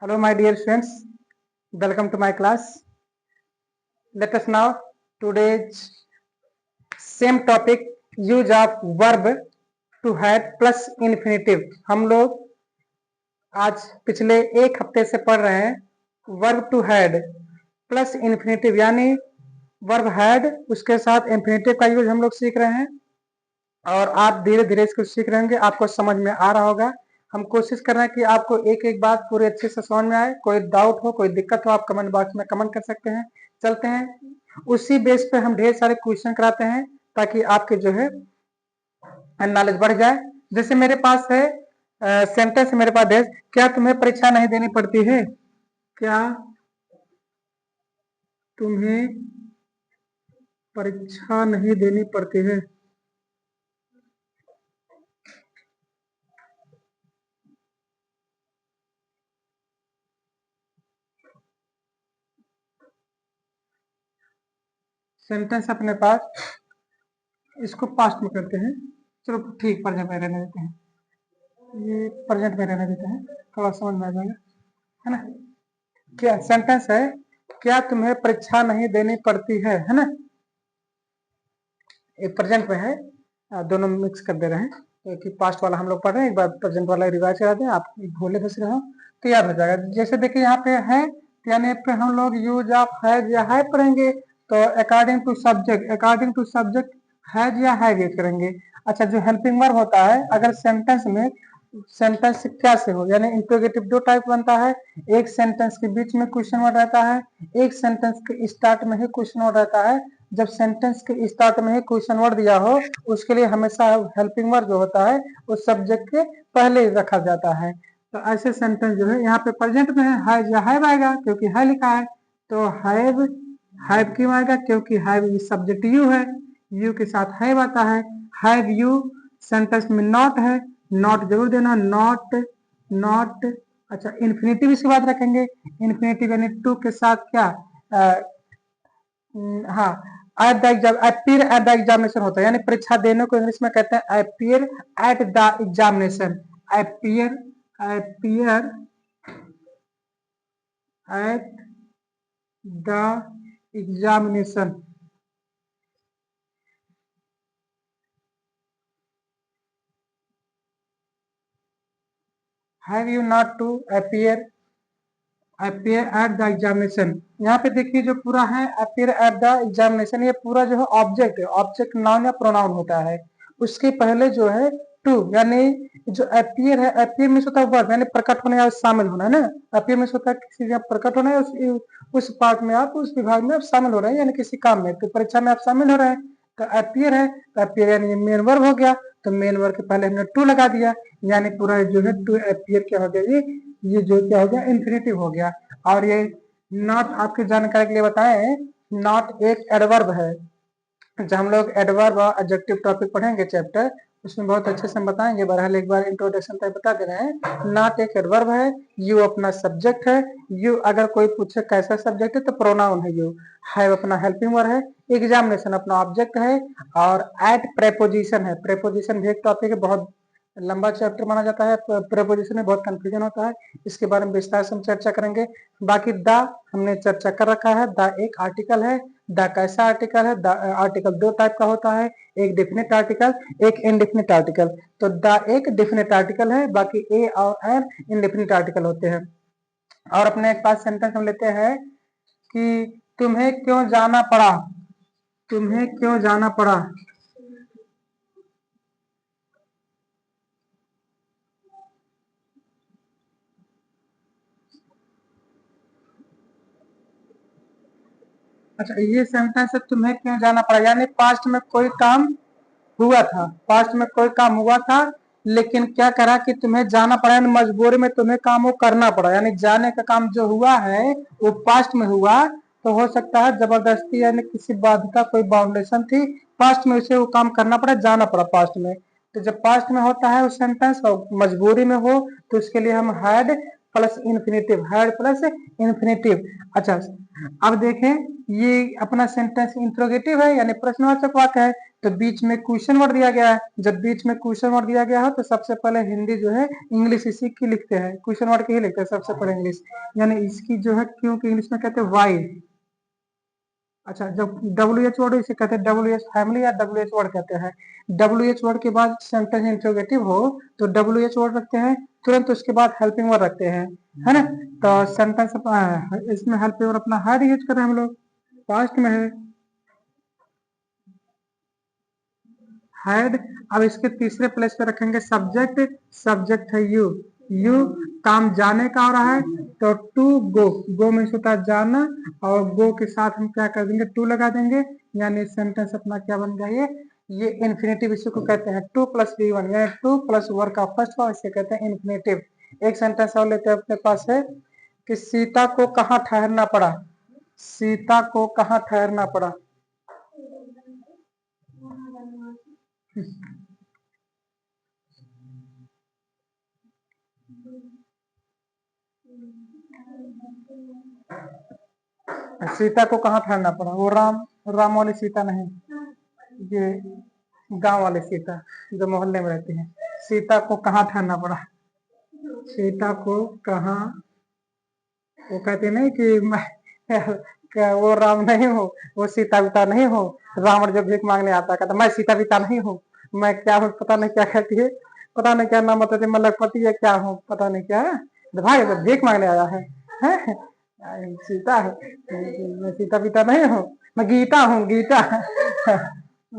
Hello, my dear friends. Welcome to my class. Let us now today's same topic use of verb to had plus infinitive. हम लोग आज पिछले एक हफ्ते से पढ़ रहे हैं verb to had plus infinitive, यानी वर्ब हैड उसके साथ इन्फिनेटिव का यूज हम लोग सीख रहे हैं और आप धीरे धीरे इसको सीख रहे होंगे, आपको समझ में आ रहा होगा। हम कोशिश कर रहे हैं कि आपको एक एक बात पूरे अच्छे से समझ में आए। कोई डाउट हो, कोई दिक्कत हो, आप कमेंट बॉक्स में कमेंट कर सकते हैं। चलते हैं, उसी बेस पे हम ढेर सारे क्वेश्चन कराते हैं ताकि आपके जो है नॉलेज बढ़ जाए। जैसे मेरे पास है सेंटेंस, मेरे पास है, क्या तुम्हें परीक्षा नहीं देनी पड़ती है? क्या तुम्हें परीक्षा नहीं देनी पड़ती है? सेंटेंस अपने पास, इसको पास्ट में करते हैं। चलो ठीक, प्रेजेंट में रहने देते हैं, ये प्रेजेंट में रहने देते हैं, थोड़ा समझ में आ जाएगा, है ना। क्या सेंटेंस है, क्या तुम्हें परीक्षा नहीं देनी पड़ती है ना। एक प्रेजेंट में है, दोनों मिक्स कर दे रहे हैं क्योंकि पास्ट वाला हम लोग पढ़ रहे हैं, एक बार प्रेजेंट वाला रिवाइज करा दें, आप भूले फंस रहे हो तो याद हो जाएगा। जैसे देखिए यहाँ पे है, यानी पे हम लोग यूज ऑफ हैज या है पढ़ेंगे, तो अकॉर्डिंग टू सब्जेक्ट हैज या हैव यूज करेंगे। अच्छा, जो हेल्पिंग वर्ब होता है, अगर सेंटेंस में सेंटेंस क्या से हो, यानी इंट्रोगेटिव दो टाइप बनता है। एक सेंटेंस के बीच में क्वेश्चन वर्ड रहता है, एक सेंटेंस के स्टार्ट में ही क्वेश्चन वर्ड रहता है। जब सेंटेंस के स्टार्ट में ही क्वेश्चन वर्ड दिया हो, उसके लिए हमेशा हेल्पिंग वर्ड जो होता है उस सब्जेक्ट के पहले रखा जाता है। तो ऐसे सेंटेंस जो है यहाँ पे प्रेजेंट में है, हैज या हैव आएगा क्योंकि है लिखा है। तो हैव क्यों आएगा? क्योंकि हैव सब्जेक्ट यू है, यू के साथ हैव आता है। हैव यू सेंटेंस में नॉट है, नॉट जरूर देना, नॉट। अच्छा, इन्फिनेटिव इसके बाद रखेंगे, इन्फिनेटिव यानी टू के साथ क्या, हाँ, at the exam, appear at the examination होता है, यानी परीक्षा देने को इंग्लिश में कहते हैं appear at the examination. Appear appear at the examination. Have you not to appear at the examination. यहाँ पे देखिए जो पूरा है अपीयर एट द एग्जामिनेशन, ये पूरा जो है ऑब्जेक्ट है, ऑब्जेक्ट नाउन या प्रोनाउन होता है। उसके पहले जो है टू, यानी जो अपीयर है, अपीयर मीन्स होता है वर्ब, यानी प्रकट होना या शामिल होना, है ना। अपीयर मीन्स होता है किसी का प्रकट होना है, उस पार्ट में आप, उस विभाग में आप शामिल हो रहे हैं, यानी किसी काम में, तो परीक्षा में आप शामिल हो रहे हैं। तो अपीयर है, तो अपीयर यानी मेन वर्ब हो गया, तो मेन वर्ब के पहले हमने टू लगा दिया, यानी पूरा जो है टू अपीयर क्या हो गया, ये जो क्या हो गया, इन्फिनेटिव हो गया। और ये नॉट आपकी जानकारी के लिए बताएं, नॉट एक एडवर्ब है। जब हम लोग एडवर्ब और एडजेक्टिव टॉपिक पढ़ेंगे चैप्टर, उसमें बहुत अच्छे से हम बताएंगे। बहरहाल एक बार इंट्रोडक्शन तक बता दे रहे हैं, नॉट एक एडवर्ब है, यू अपना सब्जेक्ट है, यू अगर कोई पूछे कैसा सब्जेक्ट है तो प्रोनाउन है यू, हैव अपना हेल्पिंग वर्ब है, एग्जामिनेशन अपना ऑब्जेक्ट है, और एट प्रेपोजिशन है। प्रेपोजिशन भी एक टॉपिक है, बहुत लंबा चैप्टर माना जाता है, प्रेपोजिशन में बहुत कंफ्यूजन होता है, इसके बारे में विस्तार से हम चर्चा करेंगे। बाकी द हमने चर्चा कर रखा है, द एक आर्टिकल है। द कैसा आर्टिकल है? द आर्टिकल दो टाइप का होता है, एक डेफिनेट आर्टिकल, एक इनडेफिनेट आर्टिकल। तो द एक डेफिनेट आर्टिकल है, बाकी ए और एन इनडेफिनेट आर्टिकल होते हैं। और अपने एक पास सेंटेंस हम लेते हैं कि तुम्हें क्यों जाना पड़ा, तुम्हें क्यों जाना पड़ा। अच्छा, ये सेंटेंस है तुम्हें क्यों जाना पड़ा, यानी पास्ट में कोई काम हुआ था, पास्ट में कोई काम हुआ था, लेकिन क्या करा कि तुम्हें जाना पड़ा, यानी मजबूरी में तुम्हें काम वो करना पड़ा, यानी जाने का काम जो हुआ है वो पास्ट में हुआ। तो हो सकता है जबरदस्ती, यानी किसी बाध्यता, कोई बाउंडेशन थी पास्ट में, उसे वो काम करना पड़ा, जाना पड़ा पास्ट में। तो जब पास्ट में होता है वो सेंटेंस और मजबूरी में हो, तो उसके लिए हम had plus infinitive, had plus infinitive. अच्छा, अब देखें ये अपना सेंटेंस इंट्रोगेटिव है यानी प्रश्नवाचक वाक्य है, तो बीच में क्वेश्चन वर्ड दिया गया है। जब बीच में क्वेश्चन वर्ड दिया गया हो तो सबसे पहले हिंदी जो है इंग्लिश इसी की लिखते हैं, क्वेश्चन वर्ड की ही लिखते हैं सबसे पहले इंग्लिश, यानी इसकी जो है क्योंकि इंग्लिश में कहते हैं वाई। अच्छा, जब डब्ल्यू एच वर्ड इसे कहते हैं डब्ल्यू एच फैमिली या डब्ल्यू एच वर्ड कहते हैं। डब्ल्यू एच वर्ड के बाद सेंटेंस इंट्रोगेटिव हो तो डब्ल्यू एच वर्ड रखते हैं, तुरंत उसके बाद हेल्पिंग वर्ड रखते हैं, है ना। तो सेंटेंस इसमें हेल्पिंग वर्ड अपना हैड यूज कर रहे हैं हम लोग, पास्ट में है हैड। अब इसके तीसरे प्लेस पे रखेंगे सब्जेक्ट, सब्जेक्ट है यू, यू काम जाने का हो रहा है तो टू गो, गो मीन्स होता है जाना, और गो के साथ हम क्या कर देंगे टू लगा देंगे, यानी सेंटेंस अपना क्या बन गया ये इन्फिनेटिव इसी को कहते हैं टू प्लस वी वन, यानी टू प्लस वर्ड का फर्स्ट फॉर्म इसे कहते हैं इन्फिनेटिव। एक सेंटेंस और लेते हैं अपने पास है कि सीता को कहाँ ठहरना पड़ा, सीता को कहाँ ठहरना पड़ा। सीता को कहाँ ठहरना पड़ा, वो राम वाली सीता नहीं, ये गांव वाले सीता जो मोहल्ले में रहती है। सीता को कहाँ ठहरना पड़ा, सीता को कहाँ, वो कहते नहीं कि मैं क्या वो राम नहीं हूँ, वो सीता पिता नहीं हूँ। रावण जब भीख मांगने आता कहता मैं सीता पिता नहीं हूँ, मैं क्या हूँ पता नहीं क्या कहती है, पता नहीं क्या नाम बताती, मैं लखपति है क्या हूँ पता नहीं क्या है, भाई तो भीख मांगने आया है? सीता है, मैं सीता पिता नहीं हूँ, मैं गीता हूँ गीता।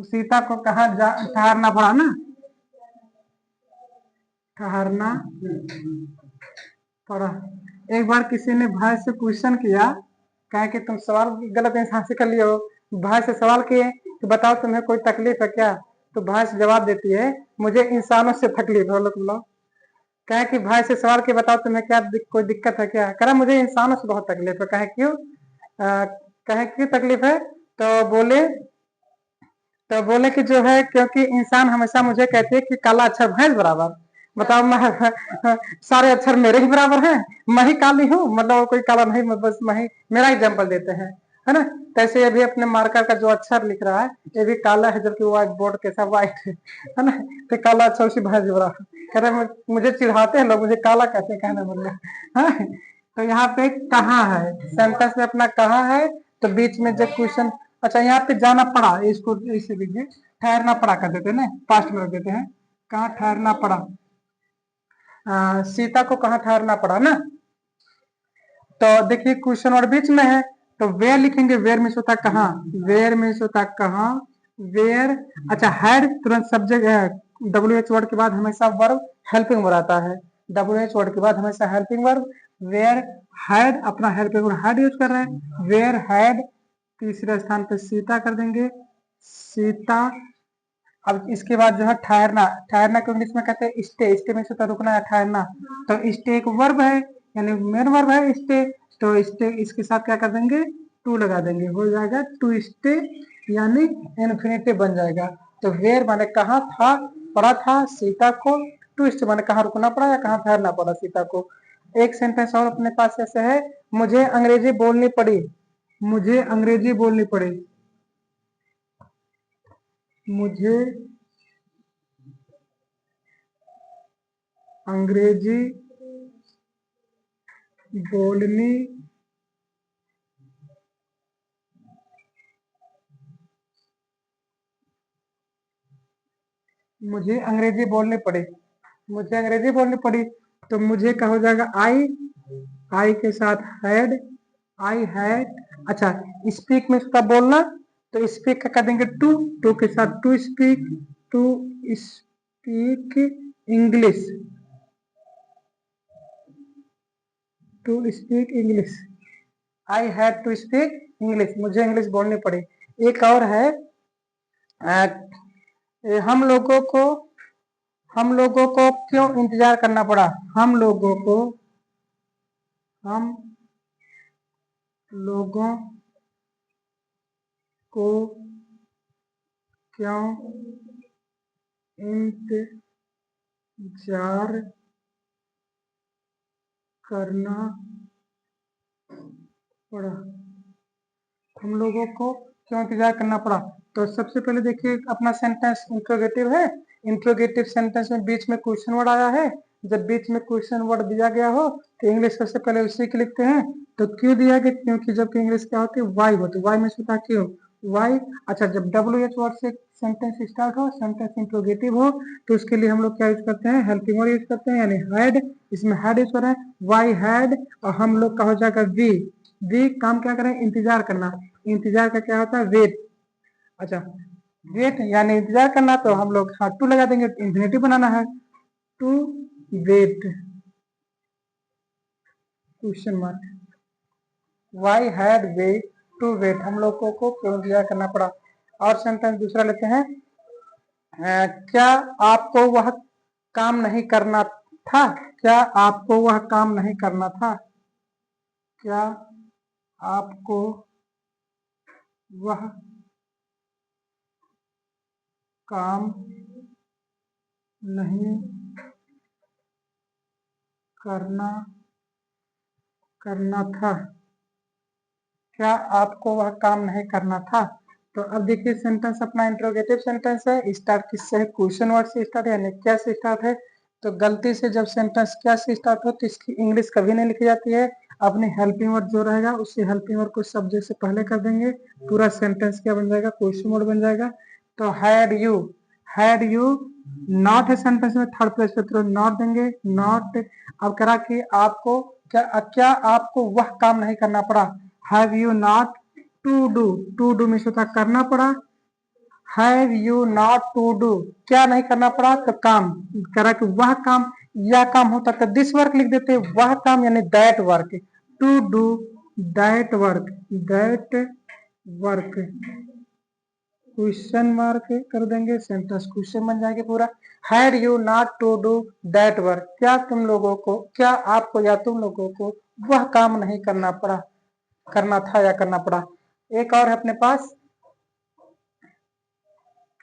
सीता को कहाँ ठहरना पड़ा ना, ठहरना पड़ा। एक बार किसी ने भाई से क्वेश्चन किया, कहा कि तुम सवाल गलत इंसान से कर लिए हो। भाई से सवाल किए कि बताओ तुम्हें कोई तकलीफ है क्या, तो भाई से जवाब देती है मुझे इंसानों से तकलीफ है। लोग कहे कि भाई से सवाल के बताओ तुम्हें क्या कोई दिक्कत है क्या, कह रहा मुझे इंसानों से बहुत तकलीफ है। कहे क्यों, कहे क्यों तकलीफ है, तो बोले कि जो है क्योंकि इंसान हमेशा मुझे कहते हैं कि काला अक्षर भैंस बराबर। बताओ मैं सारे अक्षर मेरे ही बराबर हैं, मैं ही काली हूँ, मतलब कोई काला नहीं, बस मैं ही, मेरा एग्जाम्पल देते हैं, है ना। तैसे ये भी अपने मार्कर का जो अक्षर लिख रहा है ये भी काला है, जबकि व्हाइट बोर्ड के साथ व्हाइट है ना। तो काला अक्षर उसी भैंस बराबर। कह रहे मुझे चिढ़ाते हैं लोग, मुझे काला कैसे कहने बोले, हाँ? तो यहाँ पे कहाँ है, सेंटेंस में अपना कहाँ है, तो बीच में जब क्वेश्चन, अच्छा यहाँ पे जाना पड़ा, इसको इसे लीजिए ठहरना पड़ा कर देते ना, पास्ट में रख देते हैं, कहाँ ठहरना पड़ा, सीता को कहाँ ठहरना पड़ा ना। तो देखिए क्वेश्चन और बीच में है तो वेयर लिखेंगे, वेयर मीन्स होता कहाँ, वेयर मीन्स होता कहाँ, वेयर। अच्छा हैड तुरंत सब्जेक्ट है, डब्ल्यू एच वर्ड के बाद हमेशा वर्ब हेल्पिंग वर्ड आता है, डब्ल्यू एच वर्ड के बाद हमेशा हेल्पिंग वर्ब। वेयर हैड अपना हेल्पिंग वर्ड हैड यूज कर रहे हैं, वेयर हैड तीसरे स्थान पे सीता कर देंगे, सीता। अब इसके बाद जो है ठहरना, ठहरना को इंग्लिश में कहते हैं स्टे, स्टे में से रुकना है ठहरना, तो स्टे एक वर्ब है यानी मेन वर्ब है स्टे, तो स्टे इसके साथ क्या कर देंगे टू लगा देंगे, हो जाएगा टू स्टे, यानी इन्फिनेटिव बन जाएगा। तो वेयर माने कहाँ था, पड़ा था सीता को, टू स्टे माने कहाँ रुकना पड़ा या कहाँ ठहरना पड़ा सीता को। एक सेंटेंस और अपने पास ऐसे है, मुझे अंग्रेजी बोलनी पड़ी, मुझे अंग्रेजी बोलनी पड़ी, मुझे अंग्रेजी बोलनी मुझे अंग्रेजी बोलनी पड़ी, मुझे अंग्रेजी बोलनी पड़ी, तो मुझे क्या हो जाएगा आई, आई के साथ हैड, आई हैड। अच्छा स्पीक में उसका बोलना, तो स्पीक का कर देंगे टू, टू के साथ to speak, to speak English, to speak English, I had to speak English, मुझे इंग्लिश बोलनी पड़ी। एक और है हम लोगों को, हम लोगों को क्यों इंतजार करना पड़ा, हम लोगों को, हम लोगों को क्यों इंतजार करना पड़ा, हम लोगों को क्यों इंतजार करना पड़ा। तो सबसे पहले देखिए अपना सेंटेंस इंट्रोगेटिव है। इंट्रोगेटिव सेंटेंस में बीच में क्वेश्चन वर्ड आया है। जब बीच में क्वेश्चन वर्ड दिया गया हो तो इंग्लिश सबसे पहले उसी के लिखते हैं। तो क्यों दिया गया, क्योंकि जब इंग्लिश क्या होती है वाई होती है, वाई में होता क्यों वाई। अच्छा, जब WH वर्ड से सेंटेंस स्टार्ट हो, सेंटेंस इंट्रोगेटिव हो, तो उसके लिए हम लोग क्या यूज करते हैं, हेल्पिंग वर्ड यूज करते हैं, यानी हैड। इसमें हैड यूज कर रहे हैं, वाई हैड, और हम लोग का हो जाएगा वी काम क्या करें, इंतजार करना। इंतजार का क्या होता है, वेट। अच्छा, वेट यानी इंतजार करना, तो हम लोग हाँ टू लगा देंगे, इंफिनिटिव बनाना है, to wait question mark, why had we to wait, हम लोगों को क्यों इंतजार करना पड़ा। और सेंटेंस दूसरा लेते हैं, क्या आपको वह काम नहीं करना था, क्या आपको वह काम नहीं करना था, क्या आपको वह काम नहीं करना करना था, क्या आपको वह काम नहीं करना था। तो अब देखिए सेंटेंस अपना इंट्रोगेटिव सेंटेंस है, स्टार्ट किससे है, क्वेश्चन वर्ड से स्टार्ट है, यानी क्या से स्टार्ट है। तो गलती से जब सेंटेंस क्या से स्टार्ट हो तो इसकी इंग्लिश कभी नहीं लिखी जाती है। अपनी हेल्पिंग वर्ड जो रहेगा उसी हेल्पिंग वर्ड को सब्जेक्ट से पहले कर देंगे, पूरा सेंटेंस क्या बन जाएगा, क्वेश्चन वर्ड बन जाएगा। तो हैड यू नॉट है सेंटेंस में, थर्ड प्लेस पे तो नॉट देंगे, नॉट। अब करा कि आपको क्या आपको वह काम नहीं करना पड़ा, have you not to do में होता करना पड़ा, have you not to do क्या नहीं करना पड़ा, तो काम करा कि वह काम, या काम होता तो दिस वर्क लिख देते, वह काम यानी that work, to do that work question mark कर देंगे, सेंटेंस क्वेश्चन बन जाएंगे पूरा। Had you not to do that work, क्या तुम लोगों को, क्या आपको या तुम लोगों को वह काम नहीं करना पड़ा, करना था या करना पड़ा। एक और है अपने पास,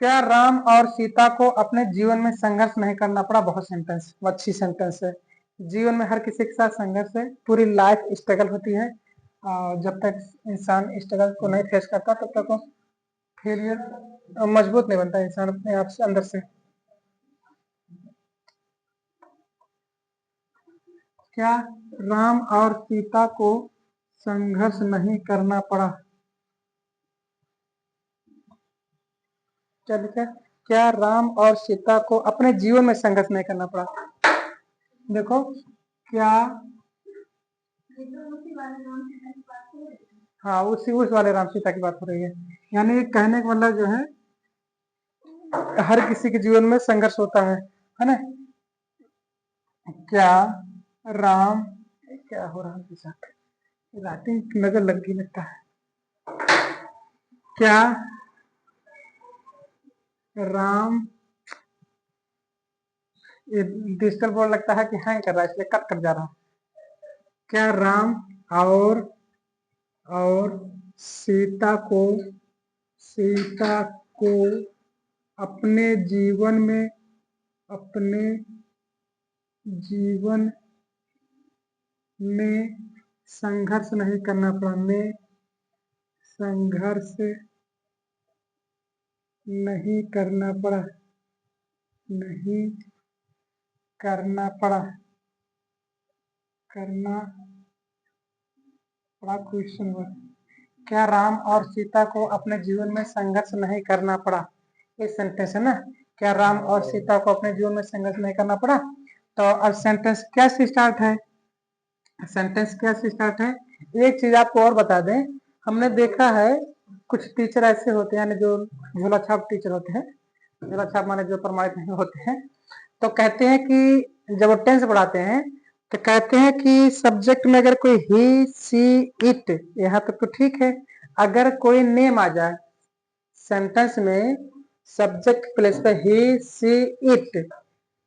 क्या राम और सीता को अपने जीवन में संघर्ष नहीं करना पड़ा। बहुत सेंटेंस, अच्छी सेंटेंस है। जीवन में हर किसी के साथ संघर्ष है, पूरी लाइफ स्ट्रगल होती है, और जब तक इंसान स्ट्रगल को नहीं फेस करता तब तक वो फेलियर मजबूत नहीं बनता इंसान अपने आप से अंदर से। क्या राम और सीता को संघर्ष नहीं करना पड़ा, क्या लिखा है, क्या राम और सीता को अपने जीवन में संघर्ष नहीं करना पड़ा। देखो क्या, हाँ उस वाले राम सीता की बात हो रही है, यानी कहने का मतलब जो है हर किसी के जीवन में संघर्ष होता है ना। क्या राम, क्या हो रहा है, राइटिंग नजर लग गई लगता है। क्या राम, ये डिजिटल बोर्ड लगता है कि हैंग कर रहा है इसलिए कट कर जा रहा है। क्या राम और सीता को अपने जीवन में संघर्ष नहीं करना पड़ा, में संघर्ष नहीं करना पड़ा, नहीं करना पड़ा, करना पड़ा क्वेश्चन वर्ड। क्या राम और सीता को अपने जीवन में संघर्ष नहीं करना पड़ा, ये सेंटेंस है ना। क्या राम और सीता को अपने जीवन में संघर्ष नहीं करना पड़ा। तो अब सेंटेंस क्या से स्टार्ट है, सेंटेंस क्या से स्टार्ट है। एक चीज आपको और बता दें, हमने देखा है कुछ टीचर ऐसे होते हैं जो झोला छाप टीचर होते हैं, झोला छाप माने जो प्रमाणित नहीं होते हैं, तो कहते हैं कि जब वो टेंस पढ़ाते हैं तो कहते हैं कि सब्जेक्ट में अगर कोई ही सी इट, यहाँ तक तो ठीक है, अगर कोई नेम आ जाए सेंटेंस में सब्जेक्ट प्लेस पे ही सी इट,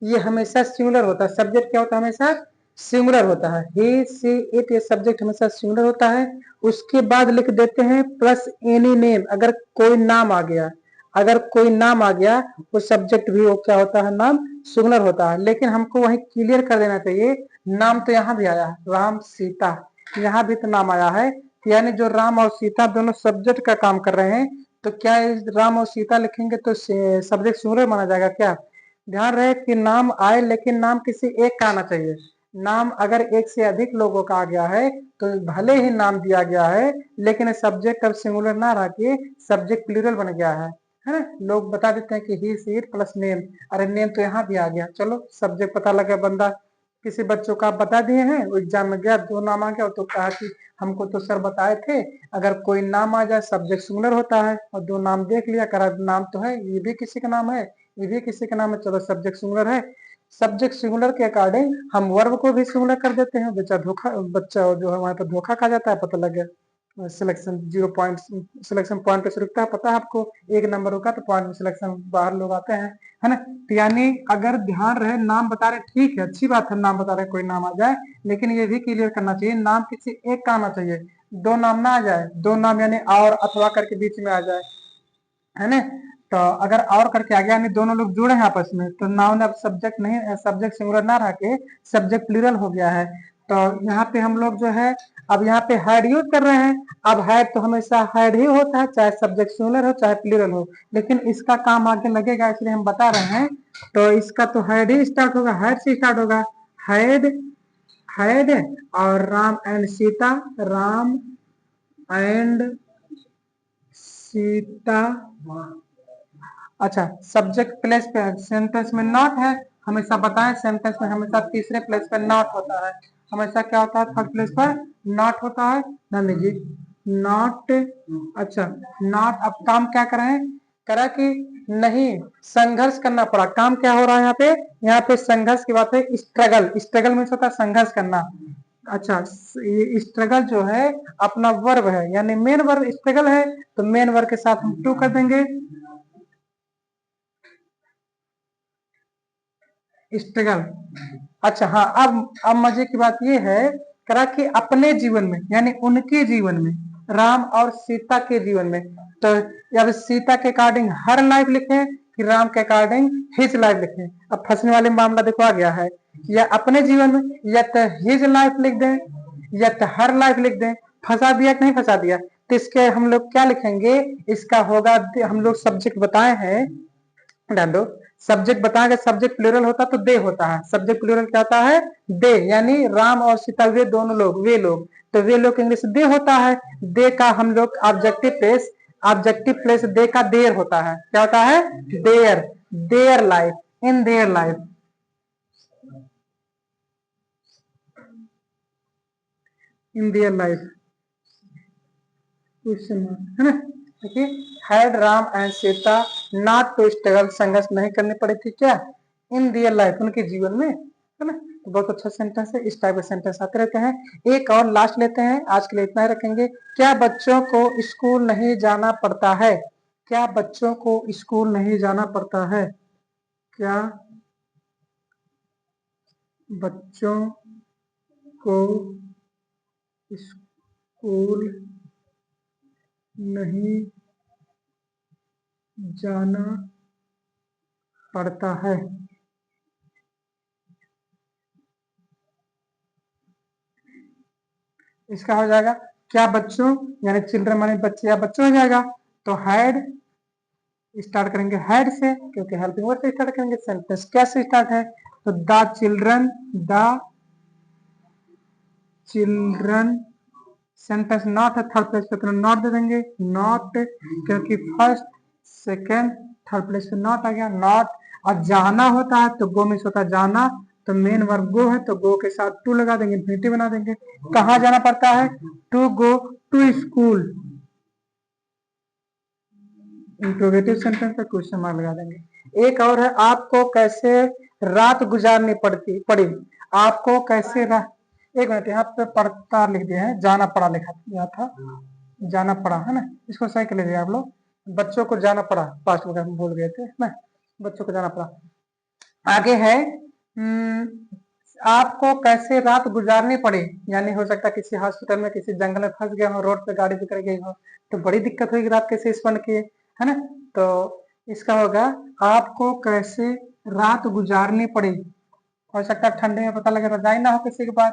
ये हमेशा सिंगुलर होता है। सब्जेक्ट क्या होता है, हमेशा सिंगुलर होता है, ही सी इट, ये सब्जेक्ट हमेशा सिंगुलर होता है। उसके बाद लिख देते हैं प्लस एनी नेम, अगर कोई नाम आ गया, अगर कोई नाम आ गया वो सब्जेक्ट भी वो क्या होता है, नाम सिंगुलर होता है। लेकिन हमको वही क्लियर कर देना चाहिए, नाम तो यहाँ भी आया है, राम सीता, यहाँ भी तो नाम आया है, यानी जो राम और सीता दोनों सब्जेक्ट का काम कर रहे हैं, तो क्या इस राम और सीता लिखेंगे तो सब्जेक्ट सिंगुलर माना जाएगा क्या? ध्यान रहे कि नाम आए लेकिन नाम किसी एक का आना चाहिए। नाम अगर एक से अधिक लोगों का आ गया है तो भले ही नाम दिया गया है लेकिन सब्जेक्ट अब सिंगुलर ना रह के सब्जेक्ट प्लूरल बन गया है ना। लोग बता देते हैं कि ही सी इट प्लस नेम, अरे नेम तो यहाँ भी आ गया, चलो सब्जेक्ट पता लगा। बंदा किसी बच्चों का आप बता दिए हैं, वो एग्जाम में गया, दो नाम आ गया तो कहा कि हमको तो सर बताए थे अगर कोई नाम आ जाए सब्जेक्ट सिंगुलर होता है, और दो नाम देख लिया, करा नाम तो है, ये भी किसी का नाम है, ये भी किसी का नाम है, चलो सब्जेक्ट सिंगुलर है। सब्जेक्ट सिंगुलर के अकॉर्डिंग हम वर्ब को भी सिंगुलर कर देते हैं, बच्चा जो है वहां पर धोखा खा जाता है, पता लग गया। सिलेक्शन 0 पॉइंट, सिलेक्शन पॉइंट पे से रुकता है, पता है आपको, एक नंबर होगा तो पॉइंट में सिलेक्शन बाहर लोग आते हैं, है ना। तो यानी अगर ध्यान रहे नाम बता रहे, ठीक है अच्छी बात है नाम बता रहे कोई नाम आ जाए, लेकिन ये भी क्लियर करना चाहिए नाम किसी एक का आना चाहिए, दो नाम ना आ जाए, दो नाम यानी और अथवा करके बीच में आ जाए, है ना। तो अगर और करके आ गया यानी दोनों लोग जुड़े हैं आपस में, तो नाउन अब सब्जेक्ट नहीं, सब्जेक्ट सिंगुलर ना रह के सब्जेक्ट प्लूरल हो गया है। तो यहाँ पे हम लोग जो है अब यहाँ पे हैड यूज कर रहे हैं। अब हैड तो हमेशा हैड ही होता है, चाहे सब्जेक्ट सिंगुलर हो चाहे प्लूरल हो, लेकिन इसका काम आगे लगेगा इसलिए हम बता रहे हैं। तो इसका तो हैड ही स्टार्ट होगा, हैड से स्टार्ट होगा, हैड, हैड और राम एंड सीता, राम एंड सीता। अच्छा, सब्जेक्ट प्लेस पे है, सेंटेंस में नॉट है, हमेशा बताएं सेंटेंस में हमेशा तीसरे प्लेस पे नॉट होता है, हमेशा क्या होता है थर्ड प्लेस पर नॉट होता है। नंदी जी नॉट, अच्छा नॉट, अब काम क्या करें, करा कि नहीं संघर्ष करना पड़ा, काम क्या हो रहा है यहाँ पे संघर्ष की बात है, स्ट्रगल, स्ट्रगल में होता है संघर्ष करना। अच्छा, ये स्ट्रगल जो है अपना वर्ब है, यानी मेन वर्ब स्ट्रगल है, तो मेन वर्ब के साथ हम टू कर देंगे, स्ट्रगल। अच्छा हाँ, अब मजे की बात ये है करा कि अपने जीवन में यानी उनके जीवन में, राम और सीता के जीवन में, तो अब सीता के अकॉर्डिंग हर लाइफ लिखे कि राम के अकॉर्डिंग हिज लाइफ लिखे। अब फंसने वाले मामला देखो आ गया है, या अपने जीवन में या तो हिज लाइफ लिख दें या तो हर लाइफ लिख दें, फंसा दिया कि नहीं फंसा दिया। तो इसके हम लोग क्या लिखेंगे, इसका होगा, हम लोग सब्जेक्ट बताए हैं, डाल दो, सब्जेक्ट बताएंगे, सब्जेक्ट प्लूरल होता तो दे होता है, सब्जेक्ट प्लूरल क्या होता है, दे, यानी राम और सीता वे दोनों लोग, वे लोग, तो वे लोग इंग्लिश दे होता है। दे का हम लोग objective place, objective place they का देर होता है, क्या होता है, their, their life, in their life, in their life, question mark, है ना। देखिए, had Ram and Sita not to struggle, संघर्ष नहीं करनी पड़ी थी क्या, इन रियल लाइफ, उनके जीवन में, है ना। तो बहुत अच्छा सेंटेंस है, इस टाइप के सेंटेंस आते रहते हैं। एक और लास्ट लेते हैं, आज के लिए इतना ही रखेंगे। क्या बच्चों को स्कूल नहीं जाना पड़ता है, क्या बच्चों को स्कूल नहीं जाना पड़ता है, क्या बच्चों को स्कूल नहीं जाना पड़ता है, इसका हो जाएगा क्या बच्चों, यानी चिल्ड्रन माने बच्चे या बच्चों हो जाएगा, तो हैड स्टार्ट करेंगे हैड से, क्योंकि हेल्पिंग वर्ड से स्टार्ट करेंगे। सेंटेंस कैसे स्टार्ट है, तो the children, the children, sentence not है, थर्ड प्लेस पे तो नॉट दे देंगे, नॉट, क्योंकि फर्स्ट सेकेंड थर्ड प्लेस पे नॉट आ गया, नॉट। और जाना होता है तो गो में होता है जाना, तो मेन वर्ब गो है तो गो के साथ टू लगा देंगे, इन्फिनिटी बना देंगे। कहाँ जाना पड़ता है, to go to school, interrogative sentence पे क्वेश्चन मार्क लगा देंगे। एक और है, आपको कैसे रात गुजारनी पड़ी, आपको कैसे एक मिनट, यहाँ पे पड़ता लिख दिया है, जाना पड़ा लिखा दिया था, जाना पड़ा है ना, इसको सही कर लीजिए आप लोग, बच्चों को जाना पड़ा, पास्ट वगैरह भूल गए थे ना, बच्चों को जाना पड़ा। आगे है आपको कैसे रात गुजारनी पड़ी, यानी हो सकता है किसी हॉस्पिटल में किसी जंगल में फंस गए हो, रोड पे गाड़ी बिगड़ गई हो, तो बड़ी दिक्कत होगी रात कैसे स्पेंड किए, है ना। तो इसका होगा आपको कैसे रात गुजारनी पड़ी, हो सकता है ठंडे में पता लगे रजाई ना हो किसी के पास,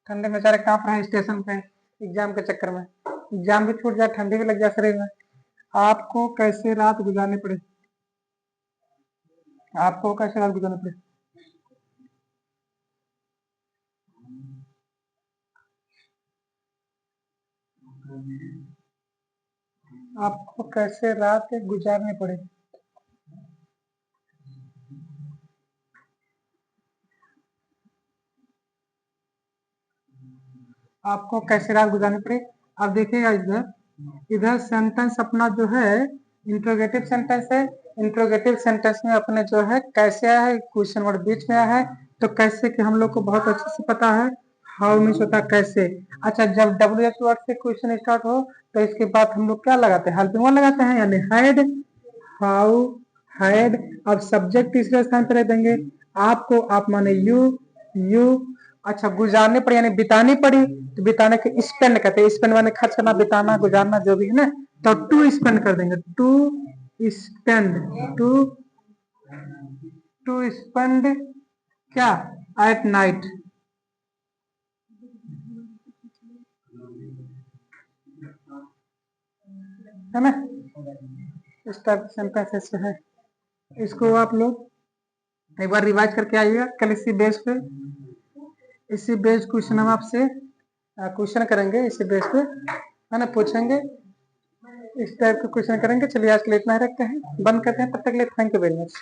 ठंडे में बेचारे कांप रहे हैं स्टेशन पे एग्जाम के चक्कर में, एग्जाम भी छूट जाए, ठंडी भी लग जाए शरीर में। आपको कैसे रात गुजारनी पड़े, आपको कैसे रात गुजारनी पड़े, आपको कैसे रात गुजारनी पड़े, आपको कैसे रात गुजारनी पड़े। अब देखिएगा इधर इधर सेंटेंस अपना जो है इंट्रोगेटिव सेंटेंस है, इंट्रोगेटिव सेंटेंस में अपने जो है कैसे आया है, क्वेश्चन वर्ड बीच में आया है, तो कैसे कि हम लोग को बहुत अच्छे से पता है, हाउ मीन्स होता है कैसे। अच्छा, जब WH वर्ड से क्वेश्चन स्टार्ट हो तो इसके बाद हम लोग क्या लगाते हैं, हेल्पिंग वर्ड लगाते हैं, यानी हैड, हाउ, हैड। अब सब्जेक्ट तीसरे स्थान पर रख देंगे, आपको, आप माने यू। अच्छा, गुजारने पड़ी यानी बितानी पड़ी, तो बिताने के स्पेंड कहते हैं, स्पेंड माने खर्च करना, बिताना, गुजारना जो भी है ना, तो टू स्पेंड कर देंगे, to spend, to to spend क्या, एट नाइट, है ना। इस टाइप सेंटेंस है, इसको आप लोग एक बार रिवाइज करके आइएगा कल इसी बेस पे, इसी बेस क्वेश्चन हम आपसे क्वेश्चन करेंगे, इसी बेस पे है ना, पूछेंगे, इस टाइप के क्वेश्चन करेंगे। चलिए आज के लिए इतना ही रखते हैं, बंद करते हैं, तब तक के लिए थैंक यू वेरी मच।